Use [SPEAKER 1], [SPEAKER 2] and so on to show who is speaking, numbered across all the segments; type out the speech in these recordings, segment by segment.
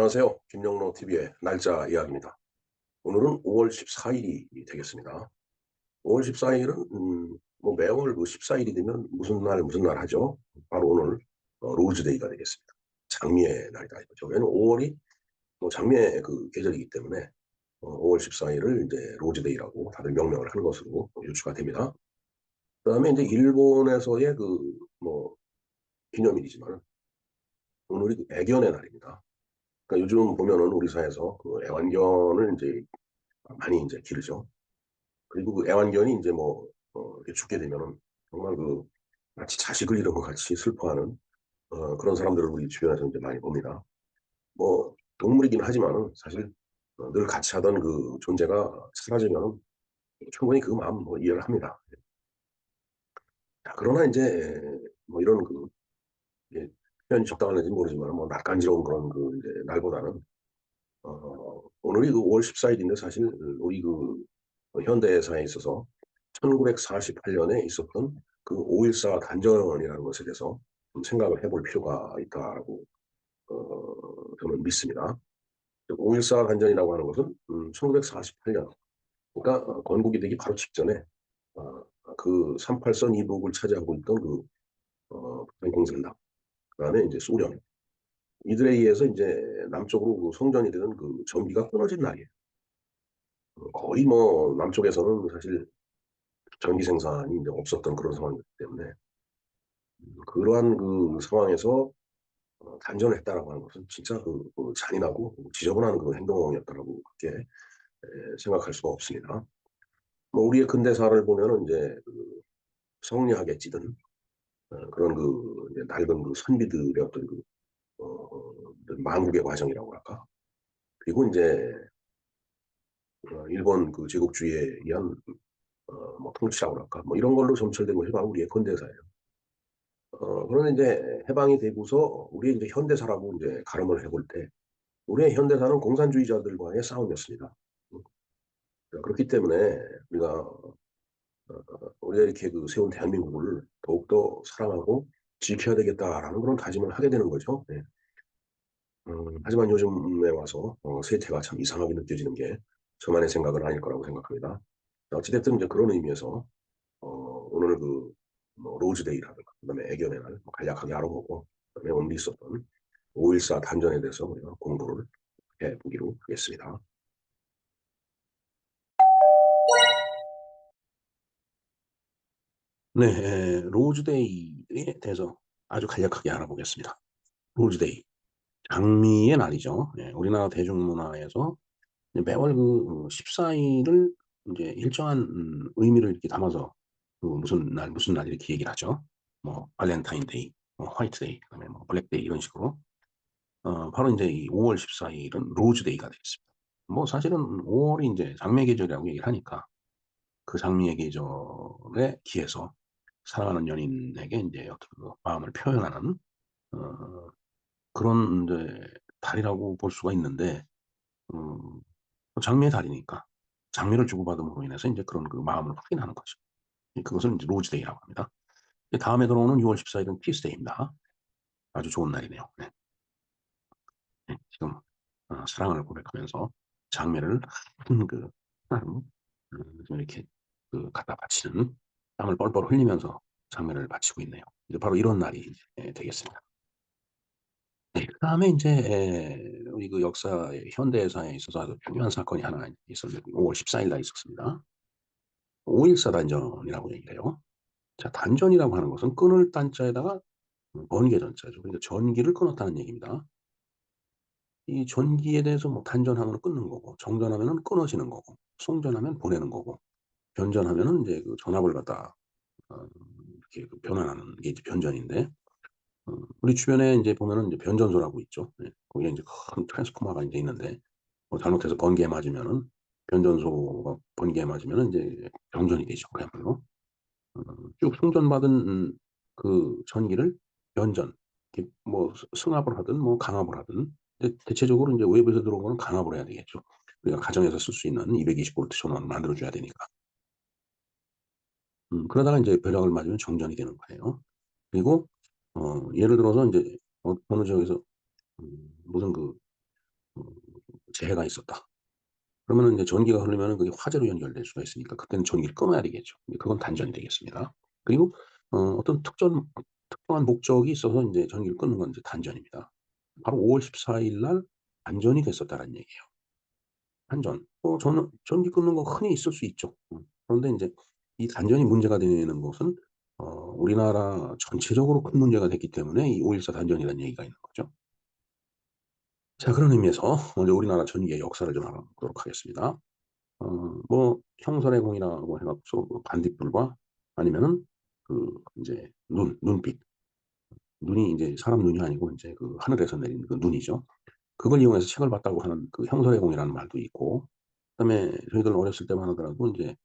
[SPEAKER 1] 안녕하세요. 김영로 TV의 날짜 이야기입니다. 오늘은 5월 14일이 되겠습니다. 5월 14일은 뭐 매월 그 14일이 되면 무슨 날 하죠? 바로 오늘 로즈데이가 되겠습니다. 장미의 날이다 이거죠. 왜냐면 5월이 뭐 장미의 그 계절이기 때문에 5월 14일을 이제 로즈데이라고 다들 명명을 한 것으로 유추가 됩니다. 그다음에 이제 일본에서의 그 뭐 기념일이지만 오늘이 그 애견의 날입니다. 그러니까 요즘 보면은 우리 사회에서 그 애완견을 이제 많이 이제 기르죠. 그리고 그 애완견이 인제 뭐 이렇게 죽게 되면은 정말 그 마치 자식을 잃은 것 같이 슬퍼하는 그런 사람들을 우리 주변에서 인제 많이 봅니다. 뭐 동물이긴 하지만은 사실 늘 같이 하던 그 존재가 사라지면은 충분히 그 마음 뭐 이해를 합니다. 자 그러나 인제 뭐 이런 그 예 표현이 적당한지는 모르지만은 뭐 낯간지러운 그런 그 이제 날보다는 오늘이 그 5월 14 일인데 사실 우리 그 현대사에 있어서 1948 년에 있었던 그 5.14 단전이라는 것에 대해서 좀 생각을 해볼 필요가 있다라고 저는 믿습니다. 5.14 단전이라고 하는 것은 1948년 그러니까 건국이 되기 바로 직전에 어 그 38선 이북을 차지하고 있던 그 북한 공산당 그다음에 인제 소련 이들에 의해서 인제 남쪽으로 그 송전이 되는 그 전기가 끊어진 날이에요. 거의 뭐 남쪽에서는 사실 전기 생산이 인제 없었던 그런 상황이었기 때문에 그러한 그 상황에서 단전을 했다라고 하는 것은 진짜 잔인하고 지저분한 그 행동이었다라고 그렇게 생각할 수가 없습니다. 뭐 우리의 근대사를 보면은 인제 그 성리학에 찌든 그런 그 이제 낡은 그 선비들의 어떤 그 망국의 과정이라고 할까? 그리고 인제 일본 그 제국주의에 의한 뭐 통치라고 할까? 뭐 이런 걸로 점철된 것이 바로 우리의 근대사예요. 그런데 인제 해방이 되고서 우리의 인제 현대사라고 인제 가름을 해볼 때 우리의 현대사는 공산주의자들과의 싸움이었습니다. 음 그렇기 때문에 우리가 이렇게 그 세운 대한민국을 더욱더 사랑하고 지켜야 되겠다라는 그런 다짐을 하게 되는 거죠. 네. 하지만 요즘에 와서 세태가 참 이상하게 느껴지는 게 저만의 생각은 아닐 거라고 생각합니다. 어찌 됐든 이제 그런 의미에서 오늘 그 뭐 로즈데이라든가 그다음에 애견의 날 간략하게 알아보고 그다음에 오늘 있었던 5.14 단전에 대해서 우리가 공부를 해 보기로 하겠습니다. 네. 로즈데이에 대해서 아주 간략하게 알아보겠습니다. 로즈데이. 장미의 날이죠. 예. 우리나라 대중문화에서 이제 매월 그 14 일을 인제 일정한 의미를 이렇게 담아서 그 무슨 날 이렇게 얘기를 하죠. 뭐 발렌타인데이, 뭐 화이트데이, 그다음에 뭐 블랙데이 이런 식으로. 바로 인제 이 5월 14 일은 로즈데이가 되겠습니다. 뭐 사실은 5 월이 인제 장미의 계절이라고 얘기를 하니까 그 장미의 계절에 기해서 사랑하는 연인에게 인제 어떤 그 마음을 표현하는 어 그런 인제 달이라고 볼 수가 있는데 음 장미의 달이니까 장미를 주고받음으로 인해서 인제 그런 그 마음을 확인하는 거죠. 그것을 인제 로즈데이라고 합니다. 다음에 들어오는 6월 14 일은 키스데이입니다. 아주 좋은 날이네요. 네. 네. 지금 사랑을 고백하면서 장미를 그 좀 이렇게 갖다 바치는 땀을 뻘뻘 흘리면서 장미를 바치고 있네요. 이제 바로 이런 날이 이제 되겠습니다. 네. 그다음에 인제 우리 그 역사의 현대사에 있어서 아주 중요한 사건이 하나 있었는데 5월 14일 날 있었습니다. 5.14 단전이라고 얘기를 해요. 자 단전이라고 하는 것은 끊을 딴자에다가 번개 전자죠. 그러니까 전기를 끊었다는 얘기입니다. 이 전기에 대해서 뭐 단전하면은 끊는 거고 정전하면은 끊어지는 거고 송전하면 보내는 거고 변전하면은 인제 그 전압을 갖다 어 이렇게 그 변환하는 게 이제 변전인데 우리 주변에 인제 보면은 인제 변전소라고 있죠. 예. 거기에 인제 큰 트랜스포머가 인제 있는데 뭐 잘못해서 번개에 맞으면은 변전소가 번개에 맞으면은 인제 정전이 되죠 그야말로. 어 쭉 송전받은 그 전기를 변전 이렇게 뭐 승합을 하든 뭐 강압을 하든 근데 대체적으로 인제 외부에서 들어온 거는 강압을 해야 되겠죠. 우리가 가정에서 쓸 수 있는 220 볼트 전원을 만들어 줘야 되니까. 그러다가 인제 벼락을 맞으면 정전이 되는 거예요. 그리고 예를 들어서 인제 어느 지역에서 무슨 그 음 재해가 있었다. 그러면은 인제 전기가 흐르면은 그게 화재로 연결될 수가 있으니까 그때는 전기를 끊어야 되겠죠. 근데 그건 단전이 되겠습니다. 그리고 어떤 특정한 목적이 있어서 인제 전기를 끊는 건 이제 단전입니다. 바로 5월 14일 날 단전이 됐었다라는 얘기예요. 단전. 저는 전기 끊는 거 흔히 있을 수 있죠. 그런데 인제 이 단전이 문제가 되는 것은 우리나라 전체적으로 큰 문제가 됐기 때문에 이 5.14 단전이라는 얘기가 있는 거죠. 자, 그런 의미에서 먼저 우리나라 전기의 역사를 좀 알아보도록 하겠습니다. 뭐 형선해공이라고 해 갖고서 뭐 반딧불과 아니면은 인제 눈빛. 눈이 인제 사람 눈이 아니고 인제 그 하늘에서 내리는 그 눈이죠. 그걸 이용해서 책을 봤다고 하는 그 형선해공이라는 말도 있고, 그다음에 저희들 어렸을 때만 하더라도 인제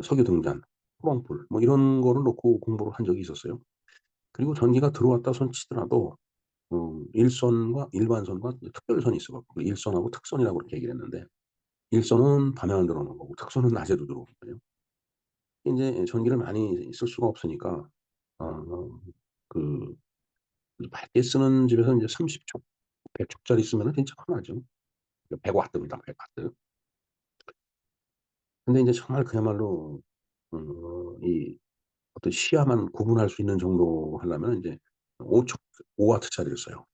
[SPEAKER 1] 석유등잔, 호롱불 뭐 이런 거를 놓고 공부를 한 적이 있었어요. 그리고 전기가 들어왔다 손 치더라도 일선과 일반선과 특별선이 있어 갖고 그 일선하고 특선이라고 그렇게 얘기를 했는데, 일선은 밤에만 들어오는 거고 특선은 낮에도 들어오거든요. 인제 전기를 많이 쓸 수가 없으니까 어 그 밝게 쓰는 집에서 인제 30 초, 100 초짜리 쓰면은 진짜 편하죠. 100 와트입니다, 100 와트. 근데 인제 정말 그야말로 이 어떤 시야만 구분할 수 있는 정도 하려면 인제 5 초 5 와트짜리를 써요.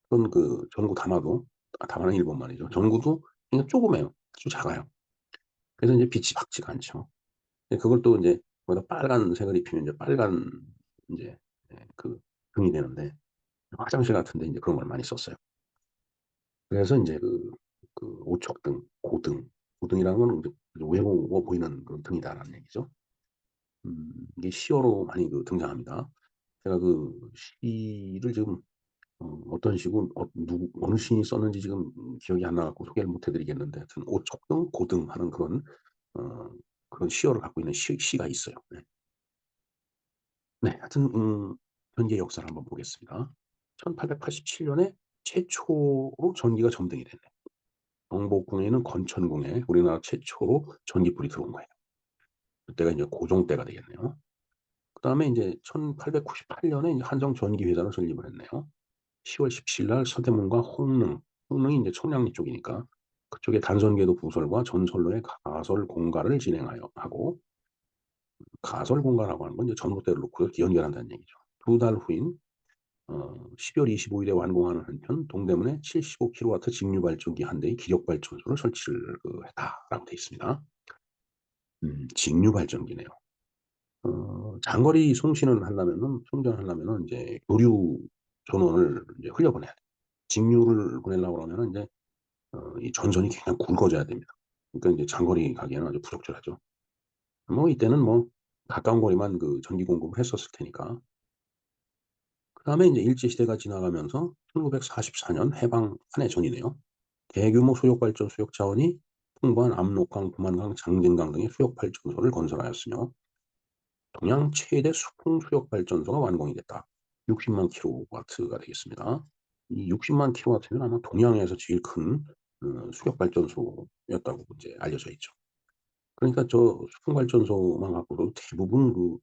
[SPEAKER 1] 그건 그 전구 담아도, 담아는 일본 말이죠. 전구도 그냥 조그매요. 아주 작아요. 그래서 인제 빛이 밝지가 않죠. 근데 그걸 또 인제 거기다 빨간색을 입히면 인제 빨간 인제 그 등이 되는데, 화장실 같은 데 인제 그런 걸 많이 썼어요. 그래서 인제 오척등, 고등이라는 건 인제 외로워 보이는 그런 등이다라는 얘기죠. 이게 시어로 많이 등장합니다. 제가 시를 지금 어떤 시고 어느 시인이 썼는지 지금 기억이 안 나 갖고 소개를 못 해 드리겠는데, 하여튼 오척등, 고등 하는 어 그런 시어를 갖고 있는 시가 있어요. 네. 네. 하여튼 전기의 역사를 한번 보겠습니다. 1887 년에 최초로 전기가 점등이 됐네요. 경복궁에는 건천궁에 우리나라 최초로 전기불이 들어온 거예요. 그때가 인제 고종때가 되겠네요. 그다음에 인제 1898 년에 인제 한정전기회사를 설립을 했네요. 10월 17일 날 서대문과 홍릉이 인제 청량리 쪽이니까 그쪽에 단선궤도 부설과 전선로의 가설 공가를 진행하여 하고, 가설 공가라고 하는 건 이제 전봇대를 놓고 이렇게 연결한다는 얘기죠. 두 달 후인 12월 25 일에 완공하는 한편 동대문에 75 킬로와트 직류 발전기 한 대의 기력 발전소를 설치를 했다라고 되어 있습니다. 직류 발전기네요. 장거리 송신을 하려면은 충전하려면은 인제 교류 전원을 인제 흘려보내야 돼요. 직류를 보내려고 그러면은 인제 이 전선이 그냥 굵어져야 됩니다. 그러니까 인제 장거리 가기에는 아주 부적절하죠. 뭐 이때는 뭐 가까운 거리만 전기 공급을 했었을 테니까. 그다음에 인제 일제 시대가 지나가면서 1944년 해방 한 해 전이네요. 대규모 수력 발전 수력 자원이 풍부한 압록강, 포만강, 장진강 등의 수력 발전소를 건설하였으며 동양 최대 수풍 수력 발전소가 완공이 됐다. 60만 킬로와트가 되겠습니다. 이 60만 킬로와트면 아마 동양에서 제일 큰 수력 발전소였다고 이제 알려져 있죠. 그러니까 저 수풍 발전소만 갖고도 대부분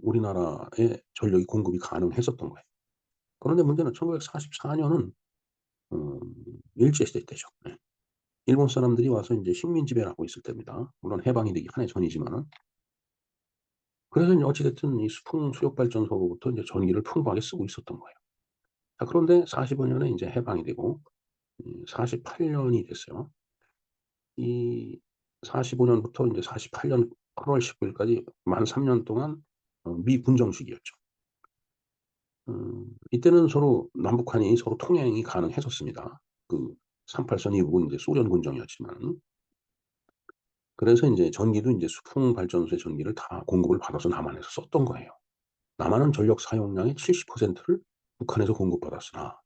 [SPEAKER 1] 우리나라에 전력이 공급이 가능했었던 거예요. 그런데 문제는 1944 년은 음 일제 시대 때죠. 네. 일본 사람들이 와서 인제 식민 지배를 하고 있을 때입니다. 물론 해방이 되기 한 해 전이지만은. 그래서 인제 어찌 됐든 이 수풍 수력 발전소로부터 인제 전기를 풍부하게 쓰고 있었던 거예요. 자, 그런데 45 년에 인제 해방이 되고 48 년이 됐어요. 이 45 년부터 인제 48년 8월 19 일까지 만 3년 동안 미 군정식이었죠. 이때는 서로 남북한이 서로 통행이 가능했었습니다. 그 38선 이후고 인제 소련 군정이었지만. 그래서 인제 전기도 인제 수풍 발전소의 전기를 다 공급을 받아서 남한에서 썼던 거예요. 남한은 전력 사용량의 70%를 북한에서 공급받았으나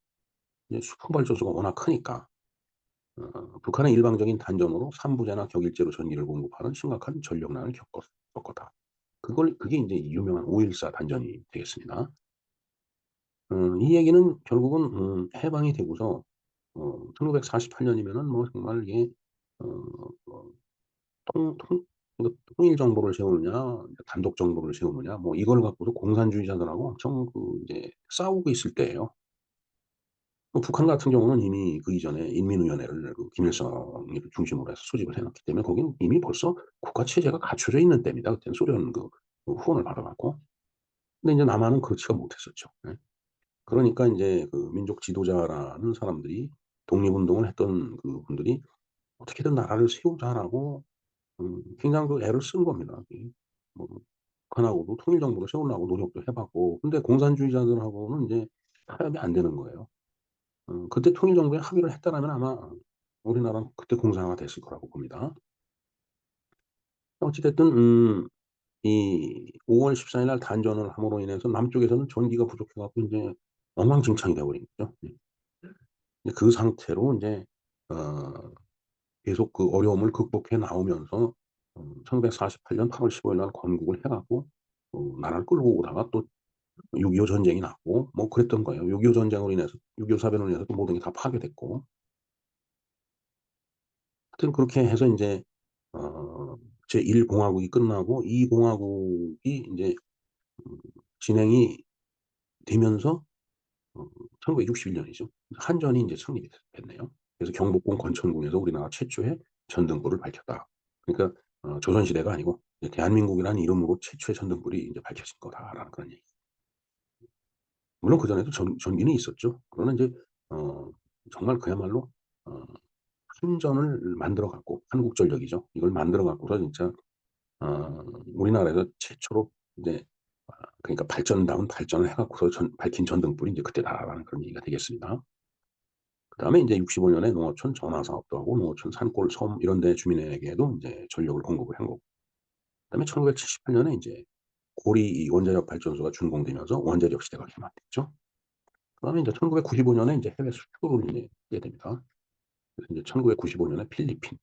[SPEAKER 1] 이제 수풍 발전소가 워낙 크니까 북한은 일방적인 단전으로 3 부제나 격일제로 전기를 공급하는 심각한 전력난을 겪었다. 그게 인제 유명한 5.14 단전이 되겠습니다. 이 얘기는 결국은 해방이 되고서 1948 년이면은 뭐 정말 이게 어 어 통 통 그러니까 통일 정부를 세우느냐 단독 정부를 세우느냐 뭐 이걸 갖고도 공산주의자들하고 엄청 이제 싸우고 있을 때예요. 북한 같은 경우는 이미 그 이전에 인민위원회를 그 김일성을 중심으로 해서 수립을 해 놨기 때문에 거기는 이미 벌써 국가 체제가 갖춰져 있는 때입니다. 그때는 소련 그 후원을 받아 갖고. 근데 이제 남한은 그렇지가 못했었죠. 예. 그러니까 인제 그 민족 지도자라는 사람들이 독립운동을 했던 그분들이 어떻게든 나라를 세우자라고 굉장히 그 애를 쓴 겁니다. 뭐 북한하고도 통일정부를 세우려고 노력도 해 봤고 근데 공산주의자들하고는 인제 타협이 안 되는 거예요. 그때 통일정부에 합의를 했다라면 아마 우리나라는 그때 공산화가 됐을 거라고 봅니다. 어찌 됐든 이 5월 14일 날 단전을 함으로 인해서 남쪽에서는 전기가 부족해 갖고 인제 엉망진창이 돼 버린 거죠. 예. 이제 그 상태로 인제 어 계속 그 어려움을 극복해 나오면서 1948년 8월 15일 날 건국을 해 갖고 나라를 끌고 오다가 또 6.25 전쟁이 났고 뭐 그랬던 거예요. 6.25 전쟁으로 인해서 6.25 사변으로 인해서 또 모든 게 다 파괴됐고 하여튼 그렇게 해서 인제 제1 공화국이 끝나고 2 공화국이 인제 음 진행이 되면서 어 1961 년이죠. 한전이 인제 성립이 됐네요. 그래서 경복궁 건천궁에서 우리나라 최초의 전등불을 밝혔다. 그러니까 조선시대가 아니고 이제 대한민국이라는 이름으로 최초의 전등불이 인제 밝혀진 거다라는 그런 얘기. 물론 그전에도 전기는 있었죠. 그러나 인제 어 정말 그야말로 어 한전을 만들어 갖고 한국전력이죠. 이걸 만들어 갖고서 진짜 우리나라에서 최초로 이제 그러니까 발전다운 발전을 해 갖고서 밝힌 전등불이 인제 그때다라는 그런 얘기가 되겠습니다. 그다음에 인제 65 년에 농어촌 전화 사업도 하고 농어촌 산골 섬 이런 데 주민에게도 인제 전력을 공급을 한 거고 그다음에 1978 년에 인제 고리 이 원자력 발전소가 준공되면서 원자력 시대가 개막됐죠. 그다음에 인제 1995 년에 인제 해외 수출을 인제 하게 됩니다. 그래서 인제 1995 년에 필리핀,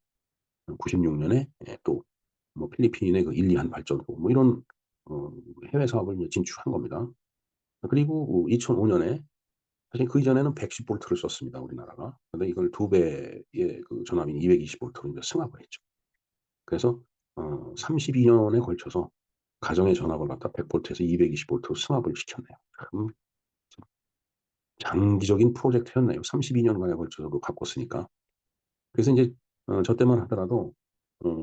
[SPEAKER 1] 96 년에 또 뭐 필리핀의 그 일리한 발전소 뭐 이런 어 해외 사업을 이제 진출한 겁니다. 그리고 2005 년에 사실 그 이전에는 110 볼트를 썼습니다, 우리나라가. 근데 이걸 2 배의 그 전압인 220 볼트로 인제 승합을 했죠. 그래서 32 년에 걸쳐서 가정의 전압을 갖다 100 볼트에서 220 볼트로 승합을 시켰네요. 참 장기적인 프로젝트였네요. 32 년간에 걸쳐서 그 바꿨으니까. 그래서 인제 저 때만 하더라도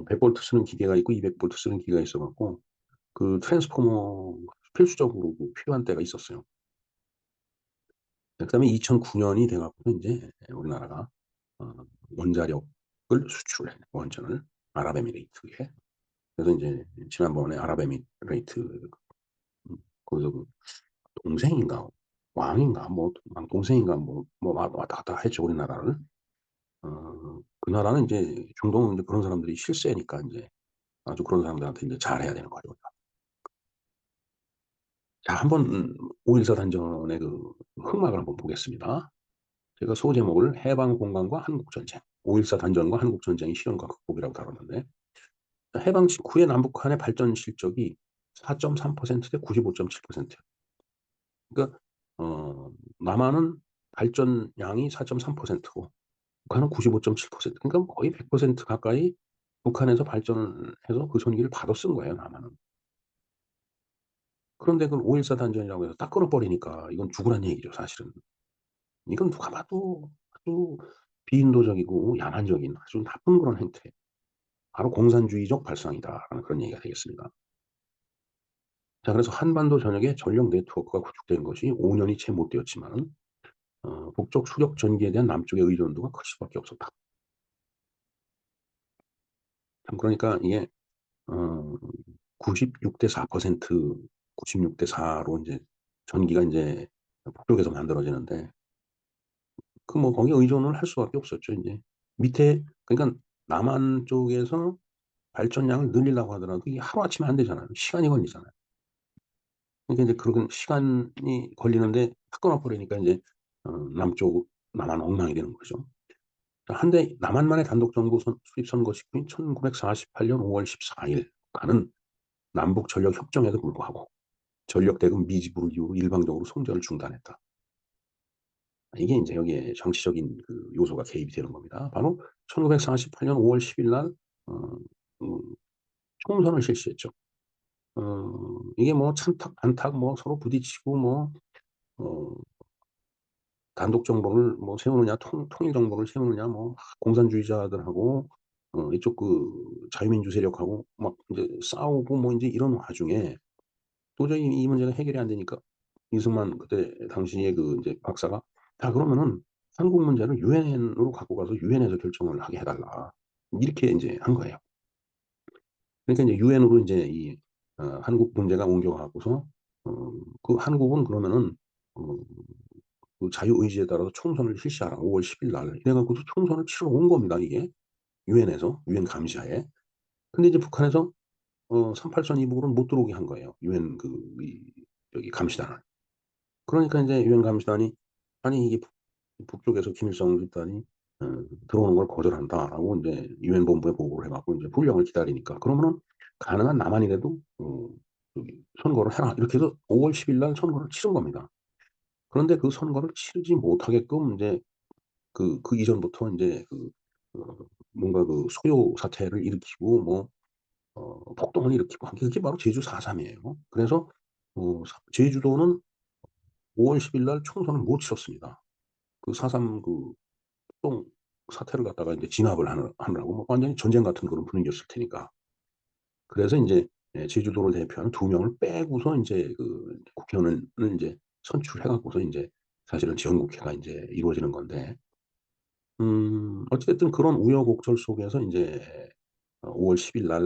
[SPEAKER 1] 100 볼트 쓰는 기계가 있고 200 볼트 쓰는 기계가 있어 갖고 그 트랜스포머가 필수적으로 그 필요한 때가 있었어요. 그다음에 2009 년이 돼 갖고 인제 우리나라가 어 원자력을 수출해 원전을 아랍에미레이트에. 그래서 인제 지난번에 아랍에미레이트 거기서 그 동생인가 왕인가 뭐 동생인가 뭐 왔다 갔다 했죠 우리나라를. 그 나라는 인제 중동은 인제 그런 사람들이 실세니까 인제 아주 그런 사람들한테 인제 잘해야 되는 거죠 우리가. 자 한번 5.14 단전의 그 흑막을 한번 보겠습니다. 제가 소제목을 해방공간과 한국전쟁, 5.14 단전과 한국전쟁의 실현과 극복이라고 다뤘는데 해방 직후에 남북한의 발전 실적이 4.3%대 95.7%. 그러니까 남한은 발전량이 4.3%고 북한은 95.7%. 그러니까 거의 100% 가까이 북한에서 발전을 해서 그 전기를 받아 쓴 거예요, 남한은. 그런데 그걸 5.14 단전이라고 해서 딱 끊어 버리니까 이건 죽으란 얘기죠, 사실은. 이건 누가 봐도 아주 비인도적이고 야만적인 아주 나쁜 그런 행태. 바로 '공산주의적 발상이다.'라는 그런 얘기가 되겠습니다. 자 그래서 한반도 전역에 전력 네트워크가 구축된 것이 5 년이 채 못 되었지만은 북쪽 수력 전기에 대한 남쪽의 의존도가 클 수밖에 없었다. 참 그러니까 이게 어 96대 4% 96대 4로 인제 전기가 인제 북쪽에서 만들어지는데 그 뭐 거기에 의존을 할 수밖에 없었죠 인제. 밑에 그러니까 남한 쪽에서 발전량을 늘리려고 하더라도 이게 하루아침에 안 되잖아요. 시간이 걸리잖아요. 그러니까 인제 그런 시간이 걸리는데 탁 끊어 버리니까 인제 남쪽 남한 엉망이 되는 거죠. 한데 남한만의 단독 정부 수립 선거 직후인 1948년 5월 14일 북한은 남북 전력 협정에도 불구하고 전력 대금 미지불을 이유로 일방적으로 송전을 중단했다. 이게 인제 여기에 정치적인 그 요소가 개입이 되는 겁니다. 바로 1948년 5월 10일 날 어 음 총선을 실시했죠. 이게 뭐 찬탁 반탁 뭐 서로 부딪히고 뭐 어
[SPEAKER 2] 단독 정부를 뭐 세우느냐 통일 정부를 세우느냐 뭐 막 공산주의자들하고 이쪽 자유민주 세력하고 막 인제 싸우고 뭐 인제 이런 와중에 도저히 이 문제가 해결이 안 되니까 이승만 그때 당시에 인제 박사가 "자 그러면은 한국 문제를 유엔으로 갖고 가서 유엔에서 결정을 하게 해 달라." 이렇게 인제 한 거예요. 그러니까 인제 유엔으로 인제 한국 문제가 옮겨 가고서 한국은 그러면은 어 자유의지에 따라서 총선을 실시하라 5월 10일 날. 이래 갖고서 총선을 치러 온 겁니다 이게 유엔에서, 유엔 감시하에. 근데 이제 북한에서 38선 이북으로는 못 들어오게 한 거예요 유엔 저기 감시단을. 그러니까 인제 유엔 감시단이 아니 이게 북쪽에서 김일성 집단이 "들어오는 걸 거절한다."라고 인제 유엔 본부에 보고를 해 갖고 인제 불령을 기다리니까 "그러면은 가능한 남한이라도 저기 선거를 해라." 이렇게 해서 5월 10일 날 선거를 치른 겁니다. 그런데 그 선거를 치르지 못하게끔 인제 그 이전부터 인제 어 뭔가 소요 사태를 일으키고 뭐 폭동을 일으키고 한 게 그게 바로 제주 4.3 이에요. 그래서 제주도는 5월 10일 날 총선을 못 치렀습니다. 4.3 폭동 사태를 갖다가 인제 진압을 하느라고 뭐 완전히 전쟁 같은 그런 분위기였을 테니까. 그래서 인제 제주도를 대표하는 2 명을 빼고서 인제 국회의원을 인제 선출해 갖고서 인제 사실은 지원국회가 인제 이루어지는 건데 어찌 됐든 그런 우여곡절 속에서 인제 5월 10일 날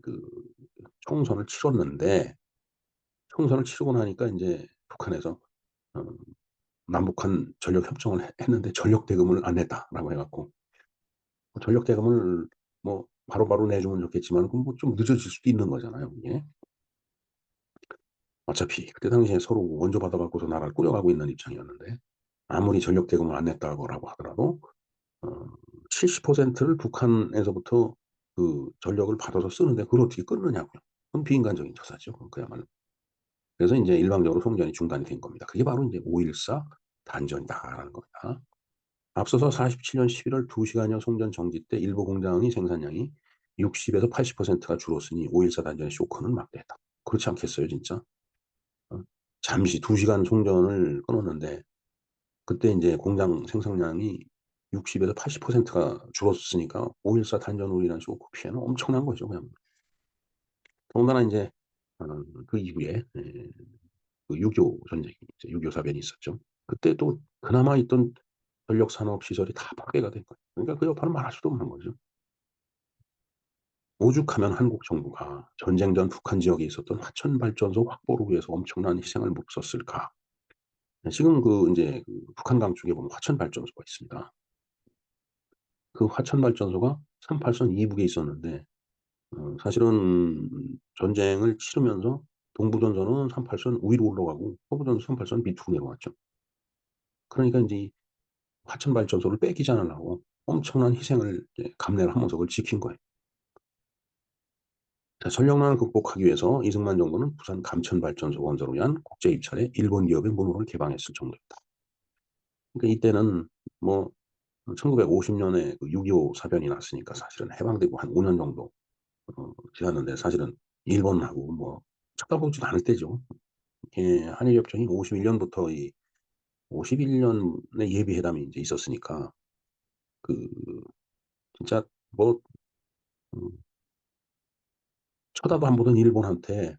[SPEAKER 2] 그 총선을 치렀는데 총선을 치르고 나니까 인제 북한에서 어 남북한 전력 협정을 했는데 "전력 대금을 안 냈다."라고 해 갖고 전력 대금을 뭐 바로바로 내주면 좋겠지만 뭐 좀 늦어질 수도 있는 거잖아요 이게. 어차피 그때 당시에 서로 원조 받아 갖고서 나라를 꾸려가고 있는 입장이었는데 아무리 전력 대금을 안 냈다고 하더라도 어 70%를 북한에서부터 전력을 받아서 쓰는데 그걸 어떻게 끊느냐고요. 그건 비인간적인 처사죠 그야말로. 그래서 인제 일방적으로 송전이 중단이 된 겁니다. 그게 바로 인제 5.14 단전이다라는 겁니다. 앞서서 47년 11월 2 시간여 송전 정지 때 일부 공장의 생산량이 60에서 80%가 줄었으니 5.14 단전의 쇼크는 막대했다. 그렇지 않겠어요 진짜? 어 잠시 2 시간 송전을 끊었는데 그때 인제 공장 생산량이 60에서 80%가 줄었으니까 5.14 단전으로 인한 쇼크 피해는 엄청난 거죠 그냥. 더군다나 인제 어 그 이후에 6.25 전쟁이 이제 6.25 사변이 있었죠. 그때 또 그나마 있던 전력 산업 시설이 다 파괴가 된 거예요. 그러니까 그 여파는 말할 수도 없는 거죠. 오죽하면 한국 정부가 전쟁 전 북한 지역에 있었던 화천 발전소 확보를 위해서 엄청난 희생을 못 썼을까. 지금 인제 북한강 쪽에 보면 화천 발전소가 있습니다. 그 화천 발전소가 38선 이북에 있었는데 사실은 전쟁을 치르면서 동부전선은 38선 위로 올라가고 서부전선 38선 밑으로 내려왔죠. 그러니까 인제 이 화천 발전소를 뺏기지 않으려고 엄청난 희생을 이제 감내를 하면서 그걸 지킨 거예요. 자 전력난을 극복하기 위해서 이승만 정부는 부산 감천 발전소 건설을 위한 국제 입찰에 일본 기업의 문호를 개방했을 정도였다. 그러니까 이때는 뭐 1950 년에 6.25 사변이 났으니까 사실은 해방되고 한 5년 정도 지났는데 사실은 일본하고 뭐 쳐다보지도 않을 때죠. 한일 협정이 51 년부터 51 년에 예비 회담이 인제 있었으니까 그 진짜 뭐 음 쳐다도 안 보던 일본한테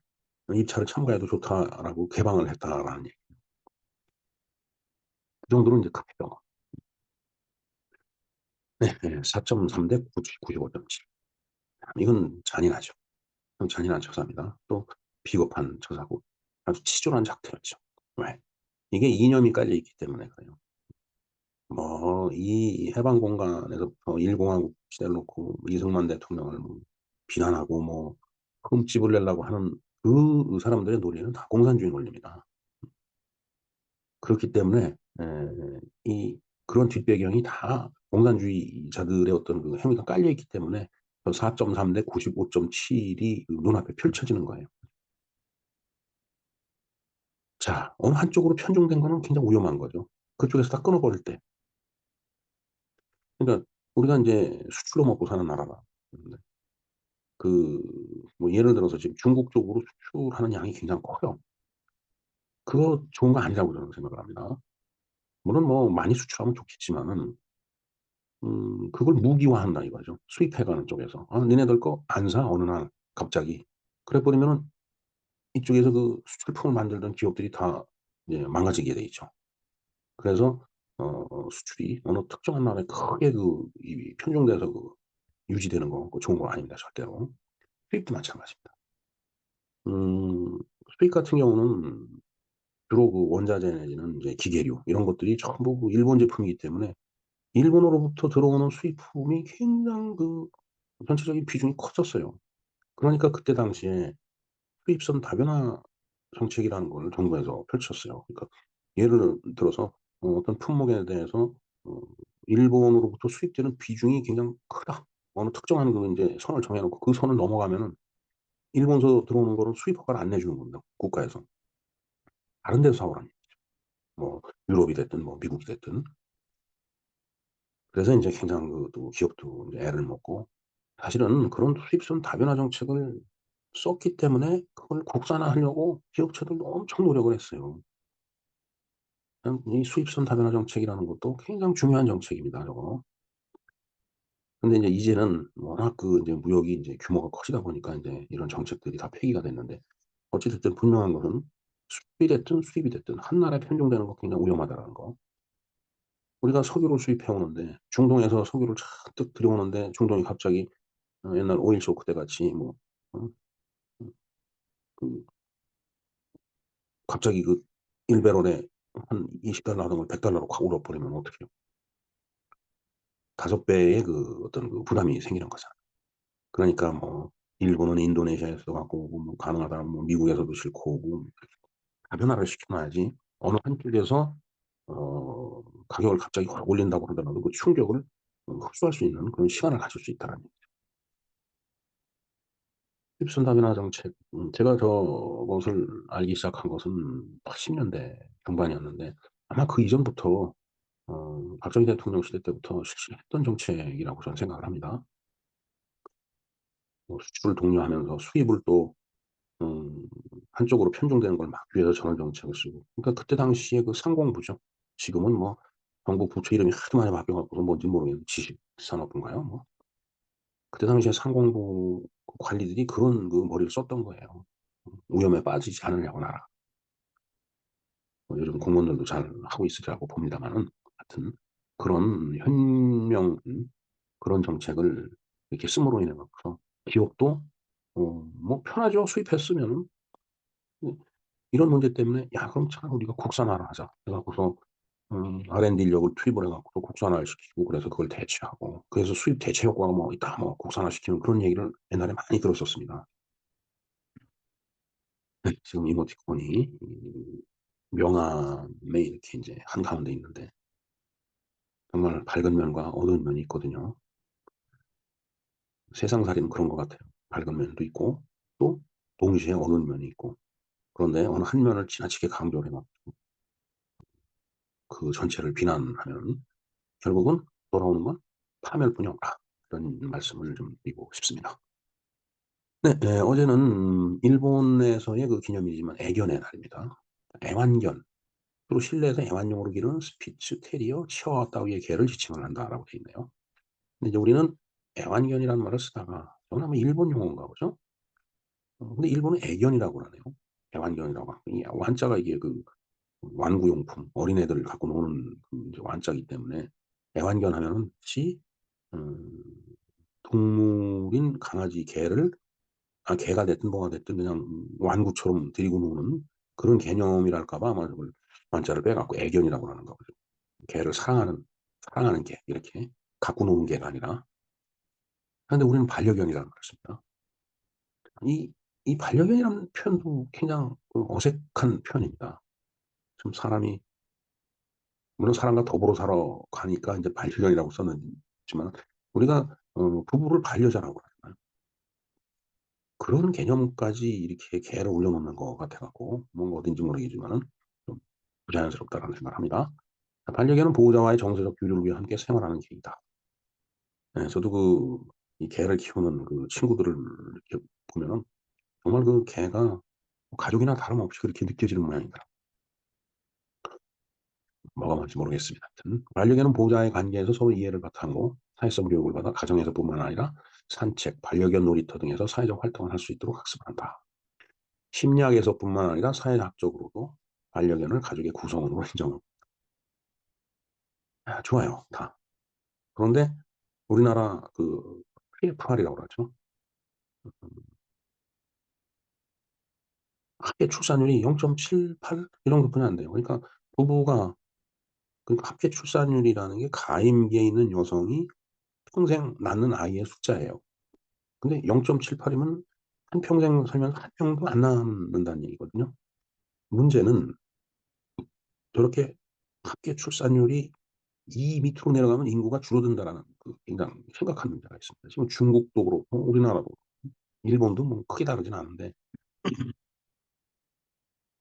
[SPEAKER 2] "입찰을 참가해도 좋다."라고 개방을 했다라는 얘기. 그 정도로 인제 급했던 거. 네 예. 4.3 대 95.7. 이건 잔인하죠. 잔인한 처사입니다. 또 비겁한 처사고 아주 치졸한 작태였죠. 왜? 이게 이념이 깔려 있기 때문에 그래요. 뭐 이 해방 공간에서부터 일공화국 시대를 놓고 이승만 대통령을 뭐 비난하고 뭐 흠집을 내려고 하는 사람들의 논리는 다 공산주의 논리입니다. 그렇기 때문에 그런 뒷배경이 다 공산주의자들의 어떤 행위가 깔려 있기 때문에 4.3 대 95.7이 눈앞에 펼쳐지는 거예요. 자 어느 한쪽으로 편중된 거는 굉장히 위험한 거죠. 그쪽에서 다 끊어 버릴 때. 그러니까 우리가 인제 수출로 먹고 사는 나라다. 네. 그 뭐 예를 들어서 지금 중국 쪽으로 수출하는 양이 굉장히 커요. 그거 좋은 거 아니라고 저는 생각을 합니다. 물론 뭐 많이 수출하면 좋겠지만은 그걸 무기화한다 이거죠. 수입해 가는 쪽에서. "아 니네들 거 안 사." 어느 날 갑자기. 그래 버리면은 이쪽에서 그 수출품을 만들던 기업들이 다 이제 망가지게 돼 있죠. 그래서 수출이 어느 특정한 나라에 크게 이 편중돼서 유지되는 거 그거 좋은 거 아닙니다 절대로. 수입도 마찬가지입니다. 음 수입 같은 경우는 주로 원자재 내지는 이제 기계류 이런 것들이 전부 일본 제품이기 때문에 일본으로부터 들어오는 수입품이 굉장히 전체적인 비중이 컸었어요. 그러니까 그때 당시에 수입선 다변화 정책이라는 걸 정부에서 펼쳤어요. 그러니까 예를 들어서 어떤 품목에 대해서 어 일본으로부터 수입되는 비중이 굉장히 크다. 어느 특정한 인제 선을 정해 놓고 그 선을 넘어가면은 일본에서 들어오는 거는 수입 허가를 안 내주는 겁니다, 국가에서. 다른 데서 사 오라는 얘기죠. 뭐 유럽이 됐든 뭐 미국이 됐든. 그래서 인제 굉장히 또 기업도 인제 애를 먹고 사실은 그런 수입선 다변화 정책을 썼기 때문에 그걸 국산화하려고 기업체들도 엄청 노력을 했어요. 이 수입선 다변화 정책이라는 것도 굉장히 중요한 정책입니다 저거. 근데 인제 이제는 워낙 인제 무역이 인제 규모가 커지다 보니까 인제 이런 정책들이 다 폐기가 됐는데 어찌 됐든 분명한 것은 수입이 됐든 수입이 됐든 한 나라에 편중되는 거 굉장히 위험하다라는 거. 우리가 석유를 수입해 오는데 중동에서 석유를 잔뜩 들여오는데 중동이 갑자기 옛날 오일 쇼크 때 같이 뭐 어 그 갑자기 1 배럴에 한 $20 하던 걸 $100 로 확 올라 버리면 어떡해요. 5 배의 어떤 부담이 생기는 거잖아요. 그러니까 뭐 일본은 인도네시아에서 갖고 오고 뭐 가능하다면 뭐 미국에서도 싣고 오고 다변화를 시켜 놔야지 어느 한쪽에서 가격을 갑자기 확 올린다고 하더라도 그 충격을 흡수할 수 있는 그런 시간을 가질 수 있다라는 얘기죠. 휩쓴 다변화 정책 제가 저것을 알기 시작한 것은 80 년대 중반이었는데 아마 그 이전부터 박정희 대통령 시대 때부터 실시했던 정책이라고 저는 생각을 합니다. 뭐 수출을 독려하면서 수입을 또 음 한쪽으로 편중되는 걸 막기 위해서 전환 정책을 쓰고 그러니까 그때 당시에 상공부죠. 지금은 뭐 정부 부처 이름이 하도 많이 바뀌어 갖고서 뭔지 모르겠는데 지식산업부인가요 뭐. 그때 당시에 상공부 관리들이 그런 머리를 썼던 거예요. 위험에 빠지지 않으려고 나라. 뭐 요즘 공무원들도 잘 하고 있으리라고 봅니다마는 하여튼 그런 현명 그런 정책을 이렇게 씀으로 인해 갖고서 기업도 뭐 편하죠. 수입했으면은. 음 이런 문제 때문에 '야 그럼 차라리 우리가 국산화를 하자.' 해 갖고서 R&D 인력을 투입을 해 갖고서 국산화를 시키고 그래서 그걸 대체하고 그래서 수입 대체 효과가 뭐 있다 뭐 국산화시키는 그런 얘기를 옛날에 많이 들었었습니다. 네. 지금 이모티콘이 명암에 이렇게 인제 한가운데 있는데 정말 밝은 면과 어두운 면이 있거든요. 세상살이는 그런 것 같아요. 밝은 면도 있고 또 동시에 어두운 면이 있고 그런데 어느 한 면을 지나치게 강조를 해 갖고 그 전체를 비난하면 결국은 돌아오는 건 파멸뿐이 없다. 이런 말씀을 좀 드리고 싶습니다. 네. 어제는 일본에서의 기념일이지만 애견의 날입니다. 애완견. 주로 실내에서 애완용으로 기르는 스피츠, 테리어, 치와와 따위의 개를 지칭을 한다라고 되어 있네요. 근데 이제 우리는 애완견이라는 말을 쓰다가 저건 아마 일본 용어인가 보죠? 근데 일본은 애견이라고 그러네요. 애완견이라고 하고 이 완자가 이게 완구용품 어린애들 갖고 노는 이제 완자이기 때문에 애완견 하면은 시 음 동물인 강아지, 개를 개가 됐든 뭐가 됐든 그냥 완구처럼 데리고 노는 그런 개념이랄까 봐 아마 그걸 완자를 빼 갖고 애견이라고 하는가 보죠. 개를 사랑하는 개 이렇게 갖고 노는 개가 아니라. 그런데 우리는 반려견이라는 걸 씁니다. 이 반려견이라는 표현도 굉장히 어색한 표현입니다. 좀 사람이 물론 사람과 더불어 살아 가니까 인제 반려견이라고 썼지만 우리가 부부를 반려자라고 하잖아요. 그런 개념까지 이렇게 개를 올려놓는 것 같아 갖고 뭔가 어딘지 모르겠지만은 좀 부자연스럽다라는 생각을 합니다. 반려견은 보호자와의 정서적 교류를 위해 함께 생활하는 개이다. 예 저도 이 개를 키우는 친구들을 이렇게 보면은 정말 개가 가족이나 다름없이 그렇게 느껴지는 모양이더라고요. 뭐가 맞을지 모르겠습니다. 하여튼 반려견은 보호자의 관계에서 서로 이해를 바탕으로 사회성 교육을 받아 가정에서뿐만 아니라 산책, 반려견 놀이터 등에서 사회적 활동을 할 수 있도록 학습을 한다. 심리학에서뿐만 아니라 사회학적으로도 반려견을 가족의 구성원으로 인정하고 좋아요. 다. 그런데 우리나라 그 PFR이라고 그러죠. 합계 출산율이 0.78 이런 것뿐이 안 돼요. 그러니까 부부가 그러니까 합계 출산율이라는 게 가임기에 있는 여성이 평생 낳는 아이의 숫자예요. 근데 0.78이면 한평생 살면서 한 명도 안 낳는다는 얘기거든요. 문제는 저렇게 합계 출산율이 이 밑으로 내려가면 인구가 줄어든다라는 그 굉장히 심각한 문제가 있습니다. 지금 중국도 그렇고 우리나라도 일본도 뭐 크게 다르진 않은데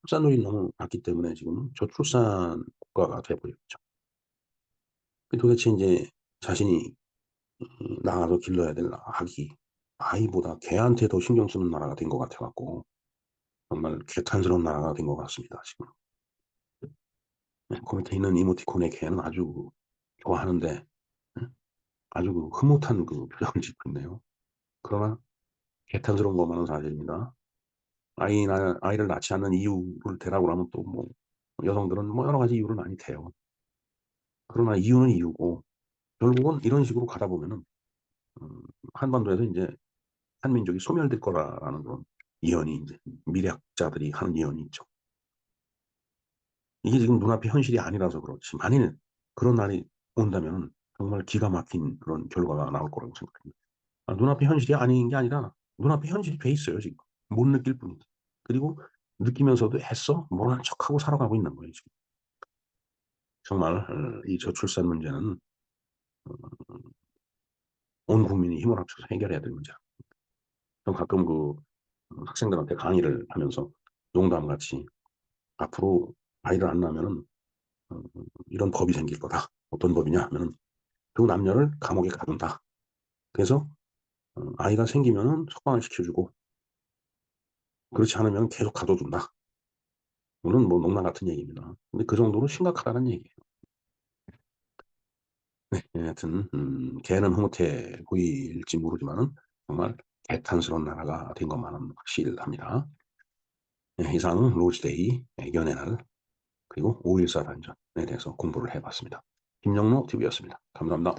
[SPEAKER 2] 출산율이 너무 낮기 때문에 지금 저출산 국가가 돼 버렸죠. 도대체 인제 자신이 낳아서 길러야 될 아이보다 개한테 더 신경 쓰는 나라가 된 것 같아 갖고 정말 개탄스러운 나라가 된 것 같습니다 지금. 네, 그 밑에 있는 이모티콘의 개는 아주 좋아하는데 예 아주 그 흐뭇한 그 표정을 짓고 있네요. 그러나 개탄스러운 것만은 사실입니다. 아이를 낳지 않는 이유를 대라고 하면 또 뭐 여성들은 뭐 여러 가지 이유를 많이 대요. 그러나 이유는 이유고 결국은 이런 식으로 가다 보면은 음 한반도에서 인제 '한민족이 소멸될 거다.'라는 그런 예언이 인제 미래학자들이 하는 예언이 있죠. 이게 지금 눈앞의 현실이 아니라서 그렇지 만일 그런 날이 온다면은 정말 기가 막힌 그런 결과가 나올 거라고 생각합니다. 눈앞의 현실이 아닌 게 아니라 눈앞에 현실이 돼 있어요 지금. 못 느낄 뿐이지. 그리고 느끼면서도 애써 모르는 척하고 살아가고 있는 거예요 지금. 정말 이 저출산 문제는 온 국민이 힘을 합쳐서 해결해야 될 문제라. 저는 가끔 학생들한테 강의를 하면서 농담같이 "앞으로 아이를 안 낳으면은 어 이런 법이 생길 거다." "어떤 법이냐?" 하면은 "두 남녀를 감옥에 가둔다. 그래서 아이가 생기면은 석방을 시켜주고 그렇지 않으면 계속 가둬둔다." 물론 뭐 농담 같은 얘기입니다. 근데 그 정도로 심각하다는 얘기예요. 네. 예 하여튼 개는 흐뭇해 보일지 모르지만은 정말 개탄스러운 나라가 된 것만은 확실합니다. 네. 이상 로즈데이 연애 날 그리고 5.14 단전에 대해서 공부를 해 봤습니다. 김영로 TV였습니다. 감사합니다.